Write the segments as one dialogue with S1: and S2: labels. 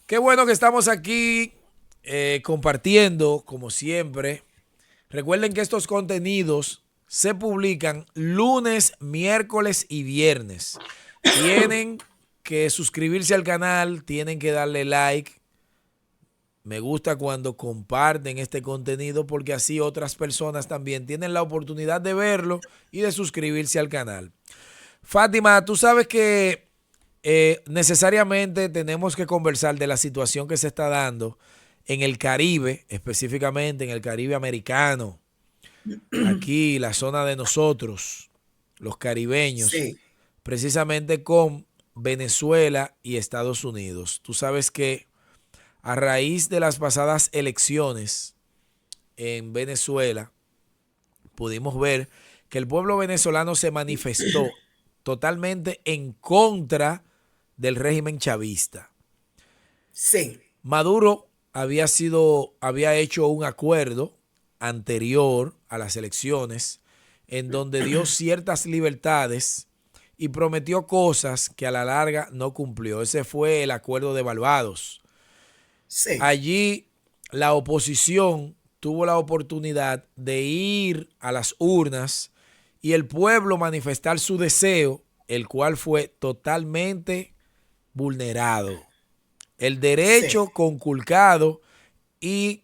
S1: Qué bueno que estamos aquí compartiendo, como siempre. Recuerden que estos contenidos se publican lunes, miércoles y viernes. Tienen que suscribirse al canal, tienen que darle like. Me gusta cuando comparten este contenido porque así otras personas también tienen la oportunidad de verlo y de suscribirse al canal. Fátima, tú sabes que necesariamente tenemos que conversar de la situación que se está dando en el Caribe, específicamente en el Caribe americano, aquí la zona de nosotros, los caribeños,
S2: Sí,
S1: precisamente con Venezuela y Estados Unidos. Tú sabes que a raíz de las pasadas elecciones en Venezuela, pudimos ver que el pueblo venezolano se manifestó totalmente en contra del régimen chavista.
S2: sí,
S1: Maduro había hecho un acuerdo anterior a las elecciones en donde dio ciertas libertades y prometió cosas que a la larga no cumplió. Ese fue el acuerdo de Barbados.
S2: sí,
S1: Allí la oposición tuvo la oportunidad de ir a las urnas y el pueblo manifestar su deseo, el cual fue totalmente vulnerado. El
S2: sí,
S1: derecho conculcado y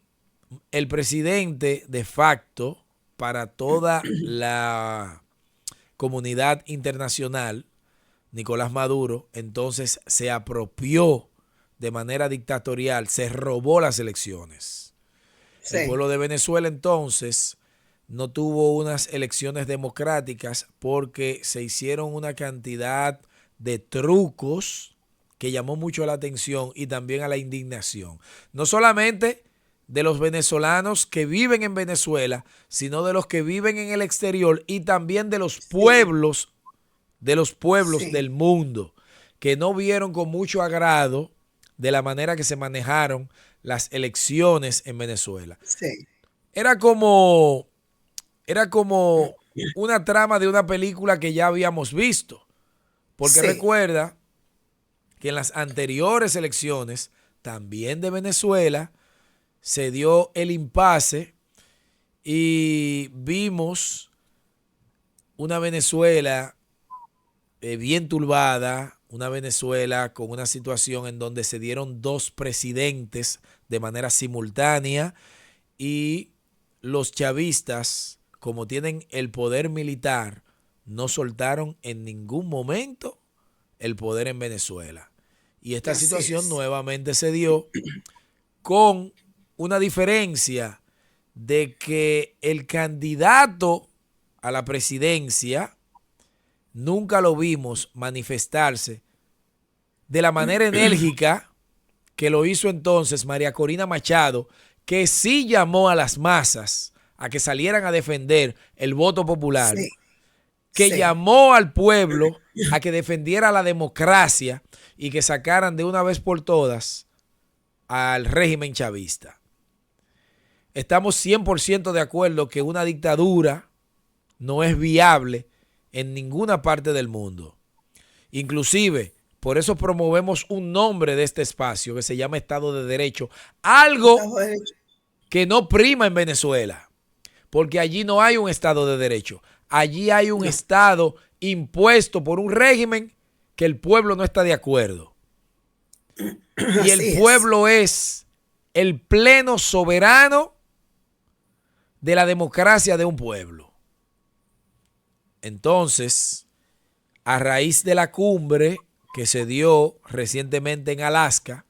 S1: el presidente de facto para toda la comunidad internacional, Nicolás Maduro, entonces se apropió de manera dictatorial, se robó las elecciones. El
S2: sí,
S1: pueblo de Venezuela entonces no tuvo unas elecciones democráticas porque se hicieron una cantidad de trucos que llamó mucho la atención y también a la indignación. No solamente de los venezolanos que viven en Venezuela, sino de los que viven en el exterior y también
S2: sí,
S1: de los pueblos
S2: sí,
S1: del mundo, que no vieron con mucho agrado de la manera que se manejaron las elecciones en Venezuela.
S2: sí,
S1: Era como, era como una trama de una película que ya habíamos visto, porque
S2: sí,
S1: recuerda que en las anteriores elecciones, también de Venezuela, se dio el impasse y vimos una Venezuela bien turbada, una Venezuela con una situación en donde se dieron dos presidentes de manera simultánea y los chavistas, como tienen el poder militar, no soltaron en ningún momento el poder en Venezuela. Y esta
S2: así
S1: situación
S2: es.
S1: nuevamente se dio con una diferencia de que el candidato a la presidencia nunca lo vimos manifestarse de la manera enérgica que lo hizo entonces María Corina Machado, que sí llamó a las masas a que salieran a defender el voto popular,
S2: Sí,
S1: que
S2: sí,
S1: llamó al pueblo a que defendiera la democracia y que sacaran de una vez por todas al régimen chavista. Estamos 100% de acuerdo que una dictadura no es viable en ninguna parte del mundo. Inclusive, por eso promovemos un nombre de este espacio que se llama Estado de Derecho. Algo
S2: Estado de Derecho.
S1: que no prima en Venezuela, porque allí no hay un Estado de Derecho. Allí hay un
S2: No,
S1: Estado impuesto por un régimen que el pueblo no está de acuerdo. Y el
S2: así es.
S1: pueblo es el pleno soberano de la democracia de un pueblo. Entonces, a raíz de la cumbre que se dio recientemente en Alaska,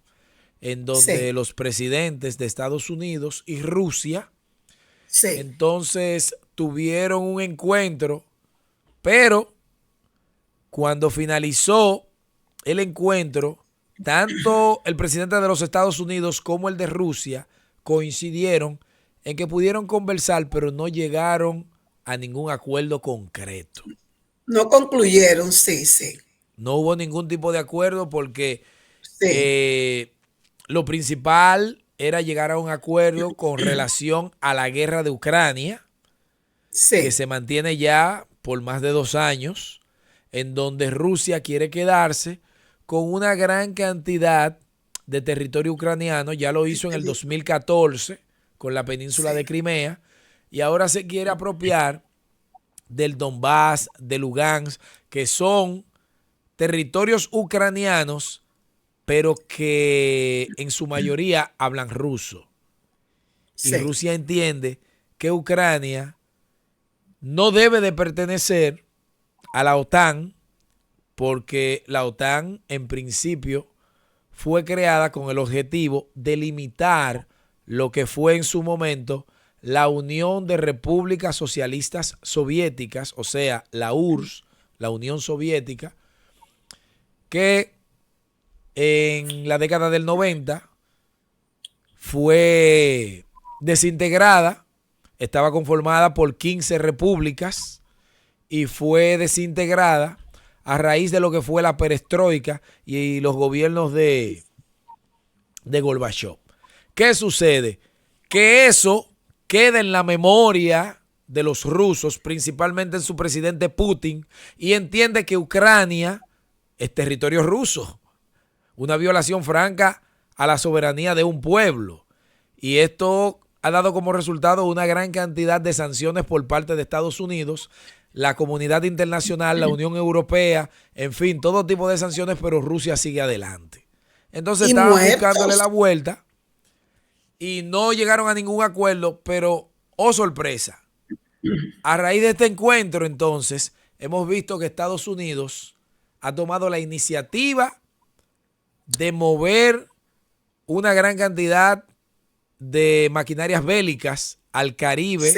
S1: en donde
S2: Sí,
S1: los presidentes de Estados Unidos y Rusia
S2: sí,
S1: entonces tuvieron un encuentro, pero cuando finalizó el encuentro, tanto el presidente de los Estados Unidos como el de Rusia coincidieron en que pudieron conversar, pero no llegaron a ningún acuerdo concreto.
S2: no concluyeron, sí, sí,
S1: No hubo ningún tipo de acuerdo porque
S2: sí,
S1: eh, lo principal era llegar a un acuerdo con relación a la guerra de Ucrania, que
S2: sí,
S1: se mantiene ya por más de 2 años, en donde Rusia quiere quedarse con una gran cantidad de territorio ucraniano. Ya lo hizo en el 2014 con la península de Crimea y ahora se quiere apropiar del Donbass, de Lugansk, que son territorios ucranianos, pero que en su mayoría hablan ruso. Y Rusia entiende que Ucrania no debe de pertenecer a la OTAN, porque la OTAN en principio fue creada con el objetivo de limitar lo que fue en su momento la Unión de Repúblicas Socialistas Soviéticas, o sea, la URSS, la Unión Soviética, que en la década del 90 fue desintegrada, estaba conformada por 15 repúblicas y fue desintegrada a raíz de lo que fue la perestroika y los gobiernos de Gorbachev. ¿Qué sucede? Que eso queda en la memoria de los rusos, principalmente en su presidente Putin, y entiende que Ucrania es territorio ruso, una violación franca a la soberanía de un pueblo. Y esto ha dado como resultado una gran cantidad de sanciones por parte de Estados Unidos, la comunidad internacional, la Unión Europea, en fin, todo tipo de sanciones, pero Rusia sigue adelante. Entonces estaban buscándole la vuelta y no llegaron a ningún acuerdo, pero, oh sorpresa, a raíz de este encuentro, entonces, hemos visto que Estados Unidos ha tomado la iniciativa de mover una gran cantidad de maquinarias bélicas al Caribe,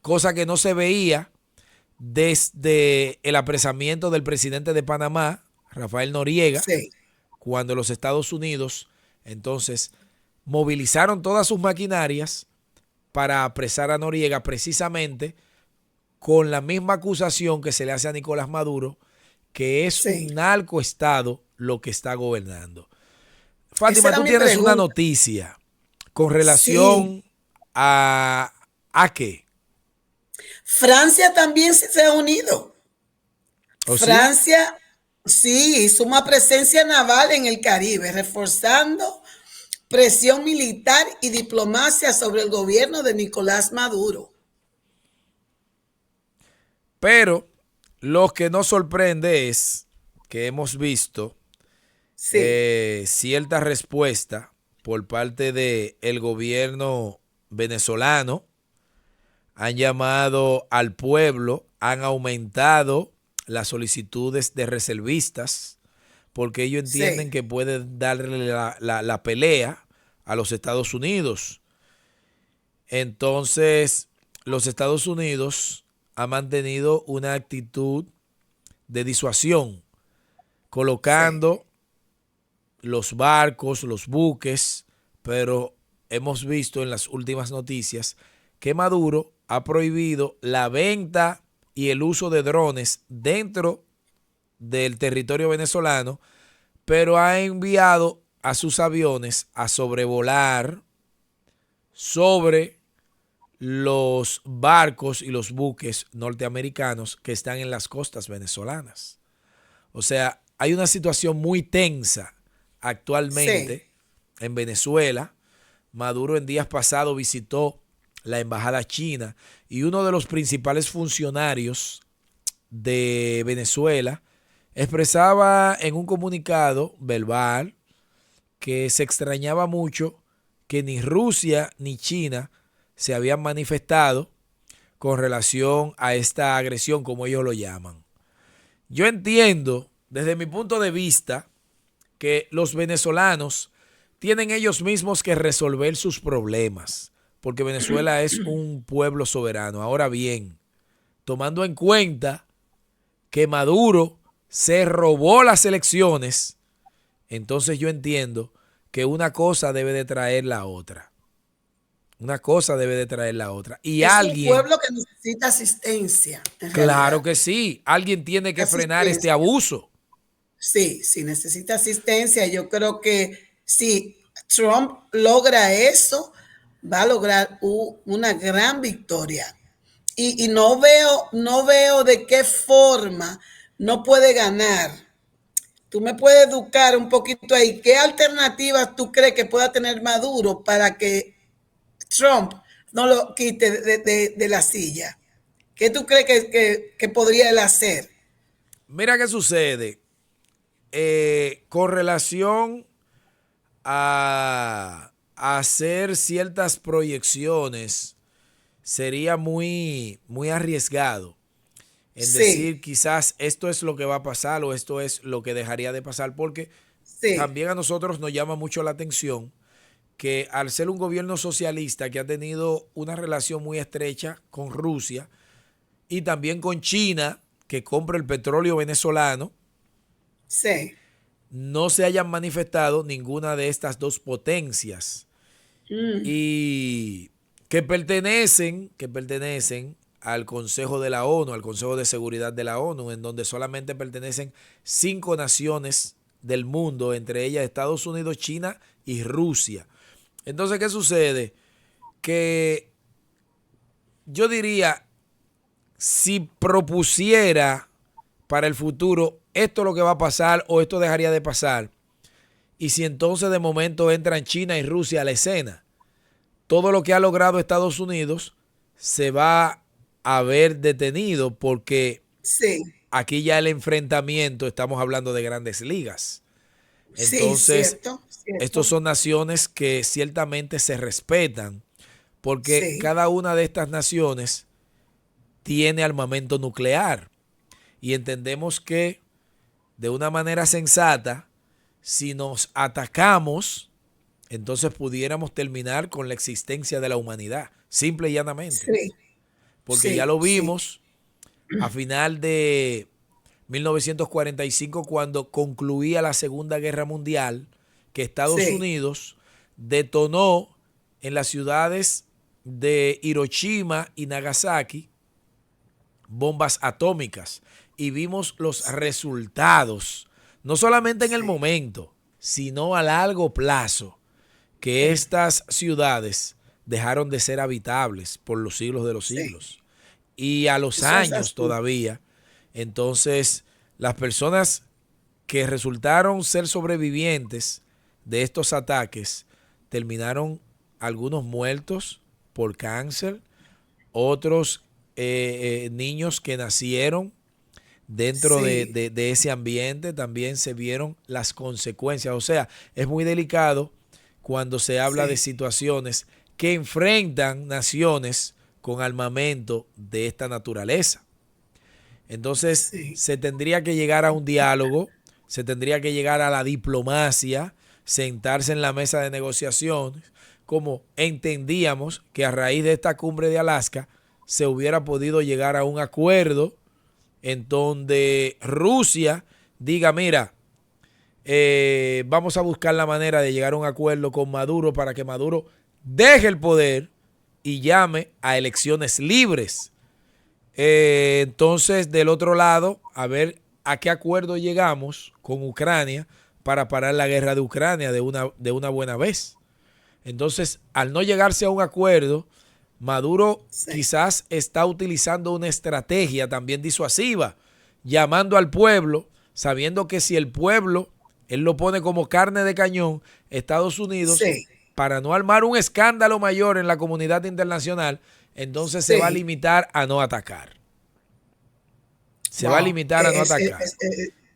S1: cosa que no se veía desde el apresamiento del presidente de Panamá, Rafael Noriega, cuando los Estados Unidos entonces movilizaron todas sus maquinarias para apresar a Noriega, precisamente con la misma acusación que se le hace a Nicolás Maduro, que es un narcoestado lo que está gobernando. Fátima, tú tienes una noticia con relación a qué.
S2: Francia también se ha unido. Francia, sí, suma presencia naval en el Caribe, reforzando presión militar y diplomacia sobre el gobierno de Nicolás Maduro.
S1: Pero lo que nos sorprende es que hemos visto cierta respuesta por parte del gobierno venezolano. Han llamado al pueblo, han aumentado las solicitudes de reservistas, porque ellos entienden que pueden darle la pelea a los Estados Unidos. Entonces, los Estados Unidos han mantenido una actitud de disuasión, colocando los barcos, los buques, pero hemos visto en las últimas noticias que Maduro ha prohibido la venta y el uso de drones dentro del territorio venezolano, pero ha enviado a sus aviones a sobrevolar sobre los barcos y los buques norteamericanos que están en las costas venezolanas. O sea, hay una situación muy tensa actualmente en Venezuela. Maduro en días pasados visitó la embajada china y uno de los principales funcionarios de Venezuela expresaba en un comunicado verbal que se extrañaba mucho que ni Rusia ni China se habían manifestado con relación a esta agresión, como ellos lo llaman. Yo entiendo, desde mi punto de vista, que los venezolanos tienen ellos mismos que resolver sus problemas, porque Venezuela es un pueblo soberano. Ahora bien, tomando en cuenta que Maduro se robó las elecciones, entonces yo entiendo que una cosa debe de traer la otra. Una cosa debe de traer la otra. Y
S2: es
S1: alguien,
S2: un pueblo que necesita asistencia.
S1: Claro que sí. Alguien tiene que frenar este abuso.
S2: Sí, sí, necesita asistencia. Yo creo que si Trump logra eso, va a lograr una gran victoria. Y no veo de qué forma no puede ganar Tú me puedes educar un poquito ahí. ¿Qué alternativas tú crees que pueda tener Maduro para que Trump no lo quite de la silla? ¿Qué tú crees que podría él hacer?
S1: Mira qué sucede. Con relación a hacer ciertas proyecciones, sería muy arriesgado en
S2: Sí,
S1: decir quizás esto es lo que va a pasar o esto es lo que dejaría de pasar, porque
S2: sí,
S1: también a nosotros nos llama mucho la atención que al ser un gobierno socialista que ha tenido una relación muy estrecha con Rusia y también con China, que compra el petróleo venezolano,
S2: sí.
S1: no se hayan manifestado ninguna de estas dos potencias
S2: Mm,
S1: y que pertenecen al Consejo de la ONU, al Consejo de Seguridad de la ONU, en donde solamente pertenecen 5 naciones del mundo, entre ellas Estados Unidos, China y Rusia. Entonces, ¿qué sucede? Que yo diría, si propusiera para el futuro esto es lo que va a pasar o esto dejaría de pasar, y si entonces de momento entran China y Rusia a la escena, todo lo que ha logrado Estados Unidos se va a ver detenido porque
S2: sí,
S1: aquí ya el enfrentamiento, estamos hablando de grandes ligas.
S2: sí,
S1: Entonces,
S2: cierto,
S1: estos
S2: cierto.
S1: son naciones que ciertamente se respetan porque
S2: Sí,
S1: cada una de estas naciones tiene armamento nuclear y entendemos que de una manera sensata, si nos atacamos, entonces pudiéramos terminar con la existencia de la humanidad, simple y llanamente.
S2: sí,
S1: Porque ya
S2: sí,
S1: lo
S2: sí,
S1: vimos a final de 1945 cuando concluía la Segunda Guerra Mundial, que Estados
S2: sí,
S1: Unidos detonó en las ciudades de Hiroshima y Nagasaki bombas atómicas y vimos los resultados, no solamente en el
S2: sí,
S1: momento, sino a largo plazo, que estas ciudades dejaron de ser habitables por los siglos de los
S2: sí.
S1: siglos. Y a los
S2: Eso es
S1: años
S2: así.
S1: todavía, entonces las personas que resultaron ser sobrevivientes de estos ataques terminaron algunos muertos por cáncer, otros niños que nacieron dentro
S2: Sí,
S1: de ese ambiente también se vieron las consecuencias. O sea, es muy delicado cuando se habla de
S2: sí,
S1: situaciones que enfrentan naciones con armamento de esta naturaleza. Entonces,
S2: sí.
S1: se tendría que llegar a un diálogo, se tendría que llegar a la diplomacia, sentarse en la mesa de negociaciones, como entendíamos que a raíz de esta cumbre de Alaska se hubiera podido llegar a un acuerdo en donde Rusia diga, mira, vamos a buscar la manera de llegar a un acuerdo con Maduro para que Maduro deje el poder y llame a elecciones libres. Entonces, del otro lado, a ver a qué acuerdo llegamos con Ucrania para parar la guerra de Ucrania de una buena vez. Entonces, al no llegarse a un acuerdo, Maduro
S2: Sí,
S1: quizás está utilizando una estrategia también disuasiva, llamando al pueblo, sabiendo que si el pueblo, él lo pone como carne de cañón, Estados Unidos,
S2: sí,
S1: para no armar un escándalo mayor en la comunidad internacional, entonces se va a
S2: sí.
S1: limitar a no atacar. Se va a
S2: Wow.
S1: limitar a no atacar.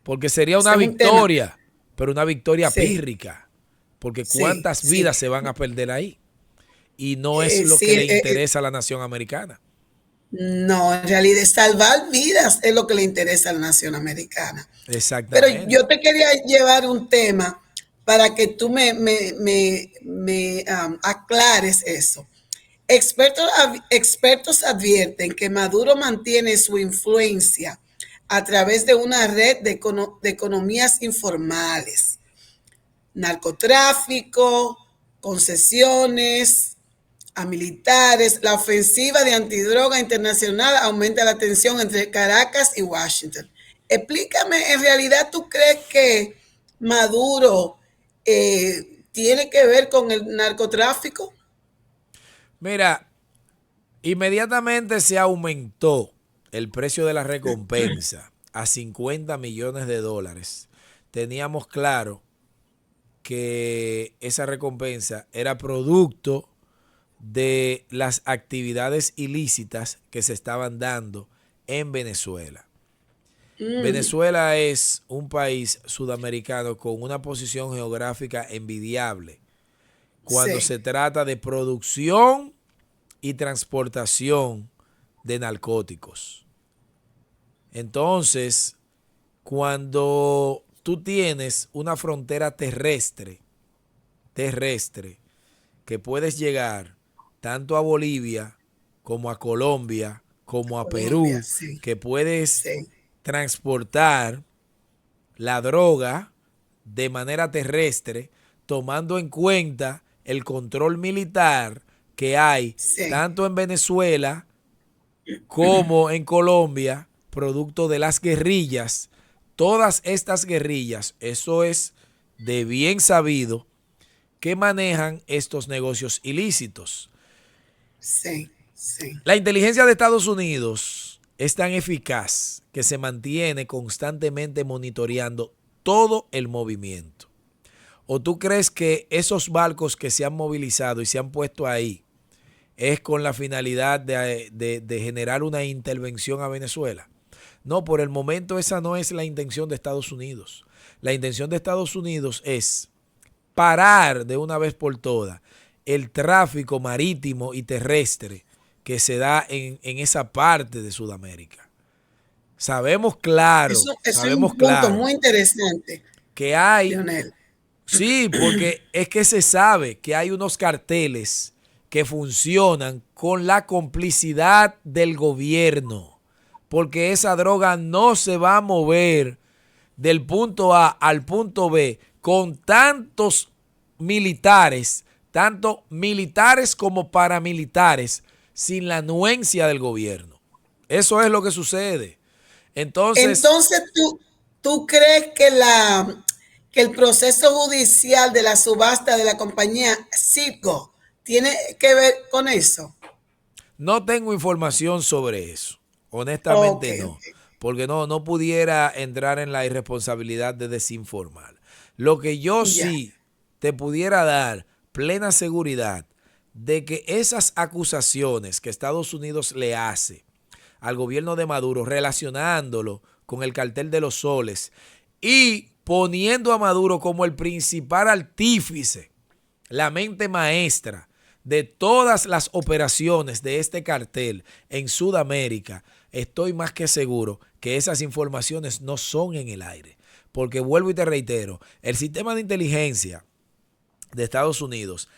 S1: Porque sería
S2: Ese
S1: una
S2: es un tema.
S1: victoria, pero una victoria
S2: Sí,
S1: pírrica. Porque
S2: sí,
S1: cuántas
S2: sí.
S1: vidas se van a perder ahí. Y no es lo
S2: Sí,
S1: que le interesa a la nación americana.
S2: no, en realidad salvar vidas es lo que le interesa a la nación americana. Pero
S1: Exactamente.
S2: yo te quería llevar un tema para que tú aclares eso. Expertos advierten que Maduro mantiene su influencia a través de una red de economías informales, narcotráfico, concesiones a militares. La ofensiva de antidroga internacional aumenta la tensión entre Caracas y Washington. Explícame, ¿en realidad tú crees que Maduro tiene que ver con el narcotráfico?
S1: Mira, inmediatamente se aumentó el precio de la recompensa a 50 millones de dólares. teníamos claro que esa recompensa era producto de las actividades ilícitas que se estaban dando en Venezuela. Venezuela es un país sudamericano con una posición geográfica envidiable cuando se trata de producción y transportación de narcóticos. Entonces, cuando tú tienes una frontera terrestre, que puedes llegar tanto a Bolivia como a Colombia, como a
S2: Colombia,
S1: Perú, que puedes transportar la droga de manera terrestre, tomando en cuenta el control militar que hay tanto en Venezuela como en Colombia, producto de las guerrillas. Todas estas guerrillas, eso es de bien sabido, que manejan estos negocios ilícitos. La inteligencia de Estados Unidos es tan eficaz que se mantiene constantemente monitoreando todo el movimiento. ¿O tú crees que esos barcos que se han movilizado y se han puesto ahí es con la finalidad de generar una intervención a Venezuela? No, por el momento esa no es la intención de Estados Unidos. La intención de Estados Unidos es parar de una vez por todas el tráfico marítimo y terrestre que se da en esa parte de Sudamérica. Sabemos claro,
S2: eso es un punto muy interesante
S1: que hay,
S2: Leonel.
S1: Sí, porque es que se sabe que hay unos carteles que funcionan con la complicidad del gobierno, porque esa droga no se va a mover del punto A al punto B con tantos militares, tanto militares como paramilitares, sin la anuencia del gobierno. Eso es lo que sucede. Entonces
S2: ¿tú crees que el proceso judicial de la subasta de la compañía Citgo tiene que ver con eso?
S1: No tengo información sobre eso. Honestamente no. Porque no pudiera entrar en la irresponsabilidad de desinformar. Lo que yo sí te pudiera dar plena seguridad de que esas acusaciones que Estados Unidos le hace al gobierno de Maduro relacionándolo con el cartel de los soles y poniendo a Maduro como el principal artífice, la mente maestra de todas las operaciones de este cartel en Sudamérica, estoy más que seguro que esas informaciones no son en el aire. Porque vuelvo y te reitero, el sistema de inteligencia de Estados Unidos,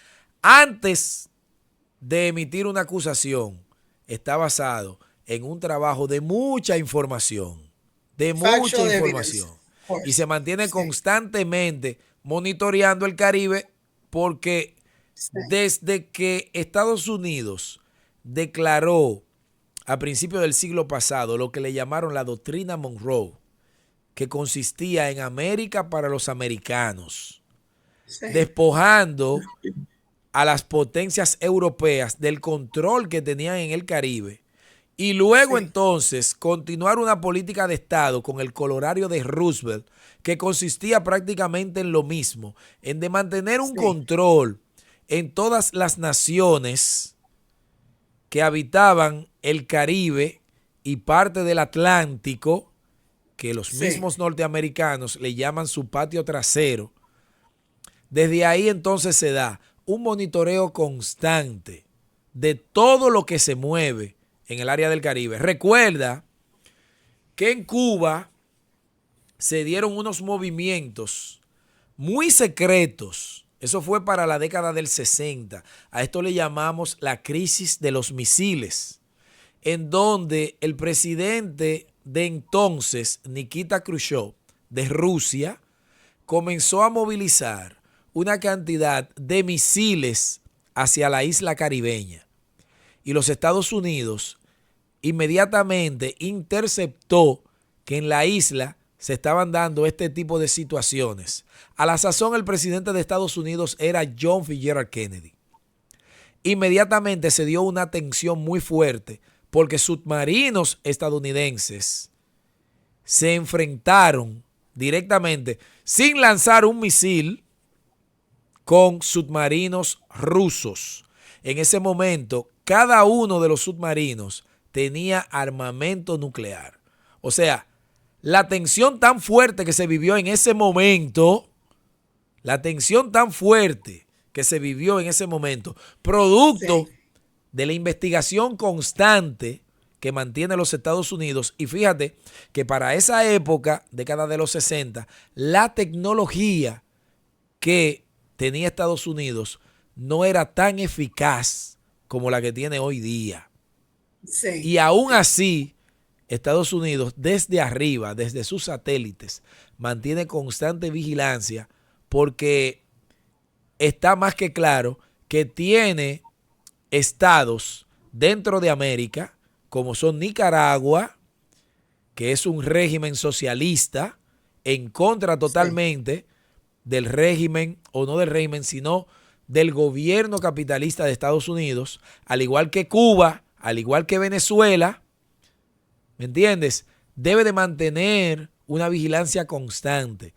S1: antes de emitir una acusación, está basado en un trabajo de mucha información, y se mantiene constantemente monitoreando el Caribe, porque desde que Estados Unidos declaró a principios del siglo pasado lo que le llamaron la doctrina Monroe, que consistía en América para los americanos, despojando a las potencias europeas del control que tenían en el Caribe, y luego entonces continuar una política de Estado con el colorario de Roosevelt, que consistía prácticamente en lo mismo, en de mantener un control en todas las naciones que habitaban el Caribe y parte del Atlántico, que los mismos norteamericanos le llaman su patio trasero. Desde ahí entonces se da un monitoreo constante de todo lo que se mueve en el área del Caribe. Recuerda que en Cuba se dieron unos movimientos muy secretos. Eso fue para la década del 60. A esto le llamamos la crisis de los misiles, en donde el presidente de entonces, Nikita Khrushchev, de Rusia, comenzó a movilizar una cantidad de misiles hacia la isla caribeña. Y los Estados Unidos inmediatamente interceptó que en la isla se estaban dando este tipo de situaciones. A la sazón, el presidente de Estados Unidos era John Fitzgerald Kennedy. Inmediatamente se dio una tensión muy fuerte porque submarinos estadounidenses se enfrentaron directamente sin lanzar un misil con submarinos rusos. En ese momento, cada uno de los submarinos tenía armamento nuclear. O sea, la tensión tan fuerte que se vivió en ese momento, producto de la investigación constante que mantiene los Estados Unidos. Y fíjate que para esa época, década de los 60, la tecnología que tenía Estados Unidos no era tan eficaz como la que tiene hoy día. Sí. Y aún así, Estados Unidos desde arriba, desde sus satélites, mantiene constante vigilancia porque está más que claro que tiene estados dentro de América, como son Nicaragua, que es un régimen socialista, en contra totalmente del régimen, o no del régimen, sino del gobierno capitalista de Estados Unidos, al igual que Cuba, al igual que Venezuela, ¿me entiendes? Debe de mantener una vigilancia constante.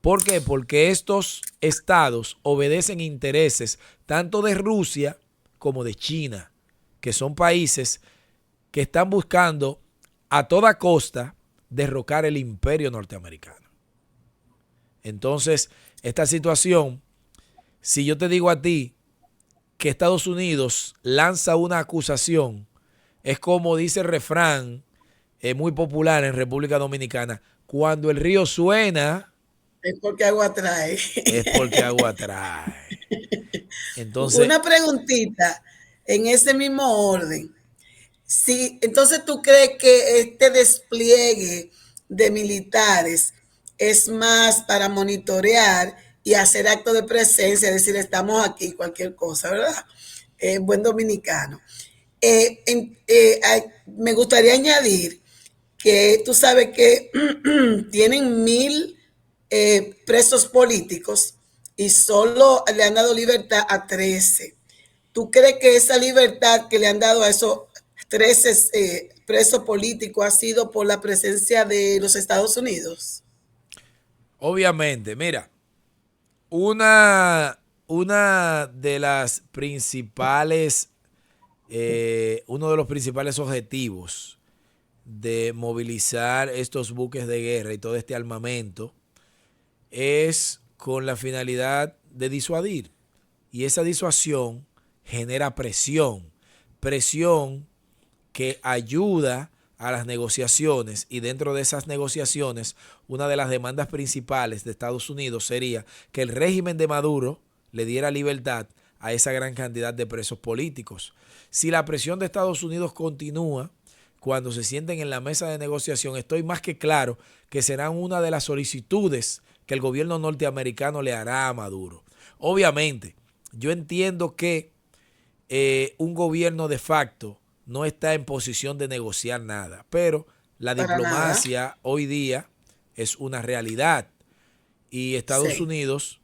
S1: ¿Por qué? Porque estos estados obedecen intereses tanto de Rusia como de China, que son países que están buscando a toda costa derrocar el imperio norteamericano. Entonces, esta situación, si yo te digo a ti que Estados Unidos lanza una acusación, es como dice el refrán muy popular en República Dominicana: cuando el río suena,
S2: es porque agua trae.
S1: Es porque agua trae. Entonces,
S2: una preguntita en ese mismo orden. Sí, entonces, ¿tú crees que este despliegue de militares es más para monitorear y hacer actos de presencia, es decir, estamos aquí, cualquier cosa, ¿verdad? Buen dominicano. Me gustaría añadir que tú sabes que tienen 1000 presos políticos y solo le han dado libertad a 13. ¿Tú crees que esa libertad que le han dado a esos 13 presos políticos ha sido por la presencia de los Estados Unidos?
S1: Obviamente, mira, una de las principales, uno de los principales objetivos de movilizar estos buques de guerra y todo este armamento es con la finalidad de disuadir. Y esa disuasión genera presión que ayuda a las negociaciones, y dentro de esas negociaciones una de las demandas principales de Estados Unidos sería que el régimen de Maduro le diera libertad a esa gran cantidad de presos políticos. Si la presión de Estados Unidos continúa, cuando se sienten en la mesa de negociación, estoy más que claro que serán una de las solicitudes que el gobierno norteamericano le hará a Maduro. Obviamente, yo entiendo que un gobierno de facto no está en posición de negociar nada, pero la diplomacia hoy día es una realidad y Estados Unidos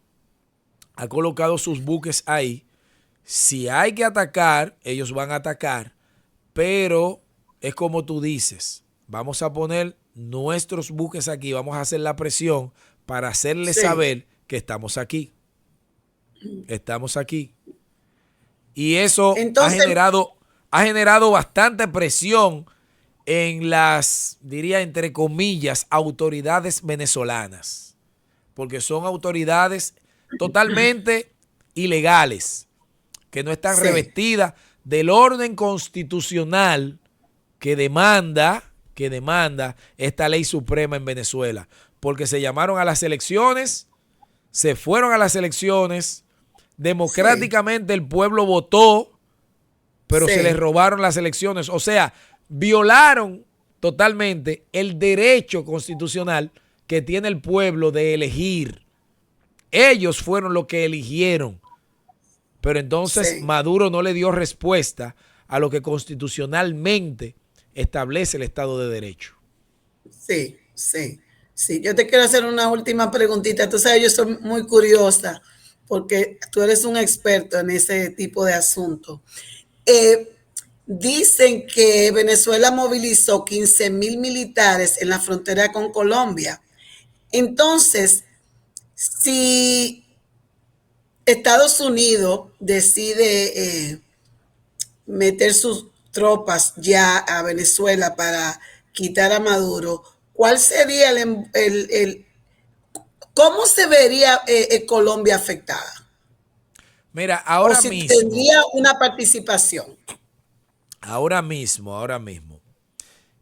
S1: ha colocado sus buques ahí. Si hay que atacar, ellos van a atacar, pero es como tú dices, vamos a poner nuestros buques aquí, vamos a hacer la presión para hacerles saber que estamos aquí. Estamos aquí. Y eso entonces ha generado bastante presión en las, diría entre comillas, autoridades venezolanas, porque son autoridades totalmente ilegales, que no están revestidas del orden constitucional que demanda esta ley suprema en Venezuela, porque se llamaron a las elecciones, se fueron a las elecciones, democráticamente el pueblo votó, pero se les robaron las elecciones. O sea, violaron totalmente el derecho constitucional que tiene el pueblo de elegir. Ellos fueron los que eligieron. Pero entonces Maduro no le dio respuesta a lo que constitucionalmente establece el Estado de Derecho.
S2: Sí. Yo te quiero hacer una última preguntita. Tú sabes, yo soy muy curiosa porque tú eres un experto en ese tipo de asuntos. Dicen que Venezuela movilizó 15,000 militares en la frontera con Colombia. Entonces, si Estados Unidos decide meter sus tropas ya a Venezuela para quitar a Maduro, ¿cuál sería cómo se vería Colombia afectada?
S1: Mira,
S2: O si tendría una participación.
S1: ahora mismo,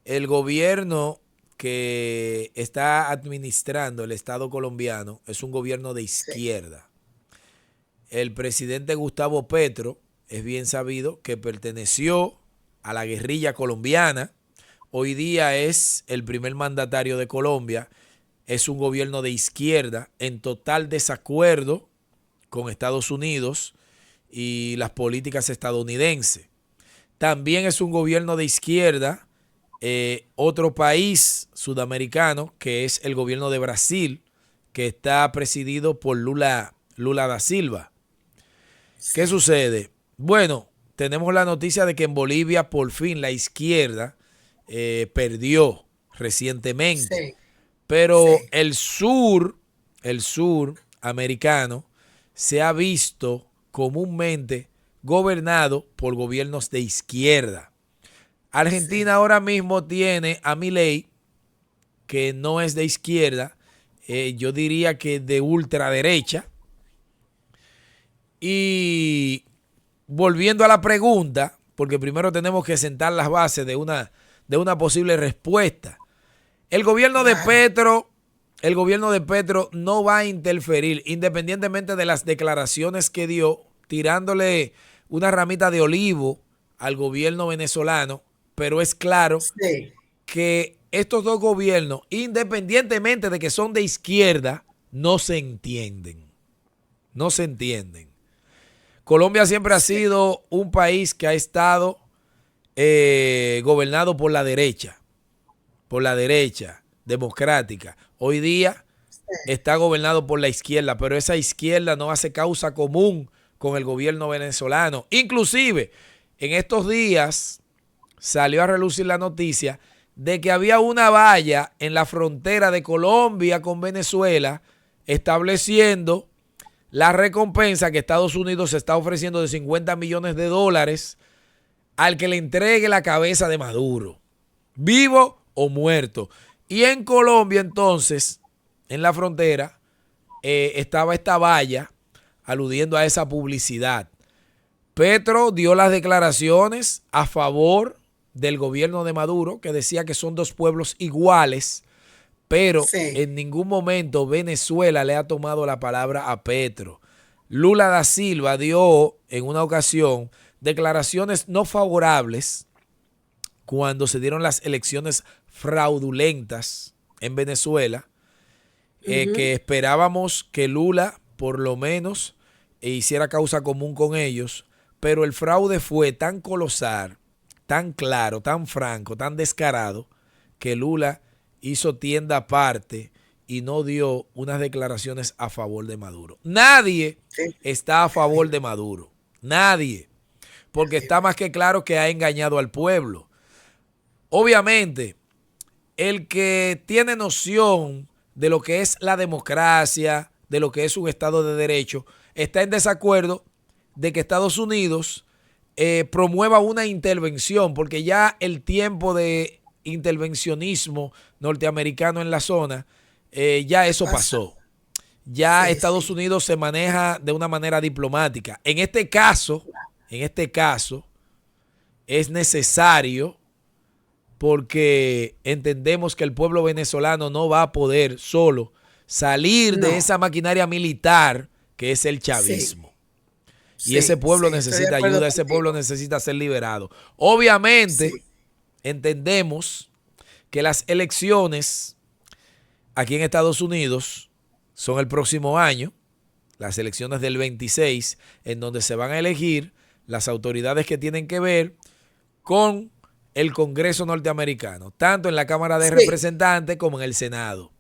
S1: el gobierno que está administrando el Estado colombiano es un gobierno de
S2: Sí,
S1: izquierda. El presidente Gustavo Petro es bien sabido que perteneció a la guerrilla colombiana. Hoy día es el primer mandatario de Colombia. Es un gobierno de izquierda en total desacuerdo con Estados Unidos y las políticas estadounidenses. También es un gobierno de izquierda, otro país sudamericano, que es el gobierno de Brasil, que está presidido por Lula da Silva. ¿Qué
S2: sí,
S1: sucede? Bueno, tenemos la noticia de que en Bolivia por fin la izquierda perdió recientemente,
S2: sí,
S1: pero
S2: sí.
S1: el sur americano, se ha visto comúnmente gobernado por gobiernos de izquierda. Argentina
S2: Sí,
S1: ahora mismo tiene a Milei, que no es de izquierda, yo diría que de ultraderecha. Y volviendo a la pregunta, porque primero tenemos que sentar las bases de una posible respuesta. El gobierno de
S2: claro.
S1: Petro, el gobierno de Petro no va a interferir, independientemente de las declaraciones que dio, tirándole una ramita de olivo al gobierno venezolano, pero es claro
S2: Sí,
S1: que estos dos gobiernos, independientemente de que son de izquierda, no se entienden. No se entienden. Colombia siempre ha
S2: sí,
S1: sido un país que ha estado gobernado por la derecha democrática. Hoy día está gobernado por la izquierda, pero esa izquierda no hace causa común con el gobierno venezolano. Inclusive, en estos días salió a relucir la noticia de que había una valla en la frontera de Colombia con Venezuela estableciendo la recompensa que Estados Unidos está ofreciendo de 50 millones de dólares al que le entregue la cabeza de Maduro, vivo o muerto. Y en Colombia entonces, en la frontera, estaba esta valla aludiendo a esa publicidad. Petro dio las declaraciones a favor del gobierno de Maduro, que decía que son dos pueblos iguales, pero
S2: sí,
S1: en ningún momento Venezuela le ha tomado la palabra a Petro. Lula da Silva dio en una ocasión declaraciones no favorables cuando se dieron las elecciones fraudulentas en Venezuela, que esperábamos que Lula por lo menos hiciera causa común con ellos, pero el fraude fue tan colosal, tan claro, tan franco, tan descarado, que Lula hizo tienda aparte y no dio unas declaraciones a favor de Maduro. Nadie
S2: sí,
S1: está a favor
S2: sí,
S1: de Maduro. Nadie. Porque está más que claro que ha engañado al pueblo. Obviamente, el que tiene noción de lo que es la democracia, de lo que es un Estado de Derecho, está en desacuerdo de que Estados Unidos promueva una intervención, porque ya el tiempo de intervencionismo norteamericano en la zona, ya eso
S2: pasa.
S1: pasó. Ya
S2: Sí,
S1: Estados
S2: sí,
S1: Unidos se maneja de una manera diplomática. En este caso, es necesario porque entendemos que el pueblo venezolano no va a poder solo salir de
S2: no,
S1: esa maquinaria militar que es el
S2: sí,
S1: chavismo. Y ese
S2: sí,
S1: pueblo
S2: sí, estoy de
S1: necesita
S2: acuerdo
S1: ayuda, ese pueblo
S2: contigo.
S1: necesita ser liberado. Obviamente,
S2: Sí,
S1: entendemos que las elecciones aquí en Estados Unidos son el próximo año, las elecciones del 26, en donde se van a elegir las autoridades que tienen que ver con el Congreso norteamericano, tanto en la Cámara de
S2: sí,
S1: Representantes como en el Senado.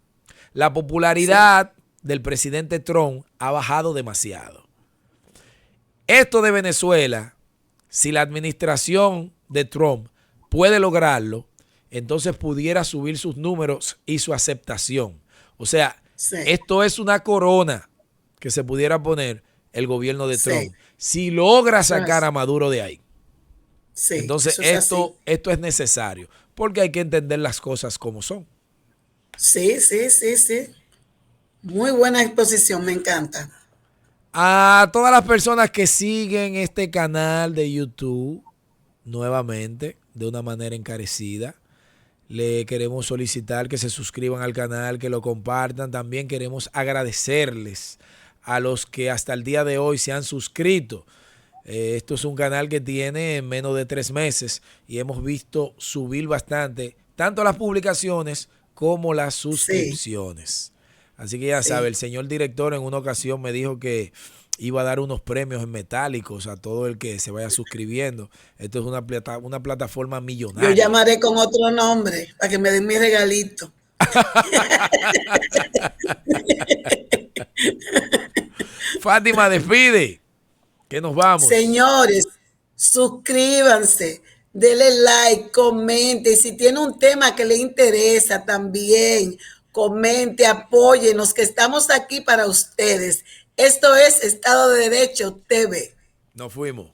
S1: La
S2: sí,
S1: popularidad del presidente Trump ha bajado demasiado. Esto de Venezuela, si la administración de Trump puede lograrlo, entonces pudiera subir sus números y su aceptación. O sea,
S2: sí,
S1: esto es una corona que se pudiera poner el gobierno de
S2: sí,
S1: Trump si logra
S2: eso es
S1: sacar
S2: así.
S1: a Maduro de ahí.
S2: Sí,
S1: Entonces,
S2: eso es así.
S1: esto es necesario porque hay que entender las cosas como son.
S2: Sí, sí, sí, sí. Muy buena exposición, me encanta.
S1: A todas las personas que siguen este canal de YouTube, nuevamente, de una manera encarecida, le queremos solicitar que se suscriban al canal, que lo compartan. También queremos agradecerles a los que hasta el día de hoy se han suscrito. Esto es un canal que tiene menos de 3 meses y hemos visto subir bastante tanto las publicaciones como las
S2: Sí,
S1: suscripciones. Así que ya sabe,
S2: sí.
S1: el señor director en una ocasión me dijo que iba a dar unos premios en metálicos a todo el que se vaya suscribiendo. Esto es una plataforma
S2: Yo
S1: millonaria.
S2: llamaré con otro nombre para que me den mi regalito.
S1: Fátima, despide, que nos vamos.
S2: Señores, suscríbanse, denle like, comente. Y si tiene un tema que le interesa también, comente, apóyenos, que estamos aquí para ustedes. Esto es Estado de Derecho TV.
S1: Nos fuimos.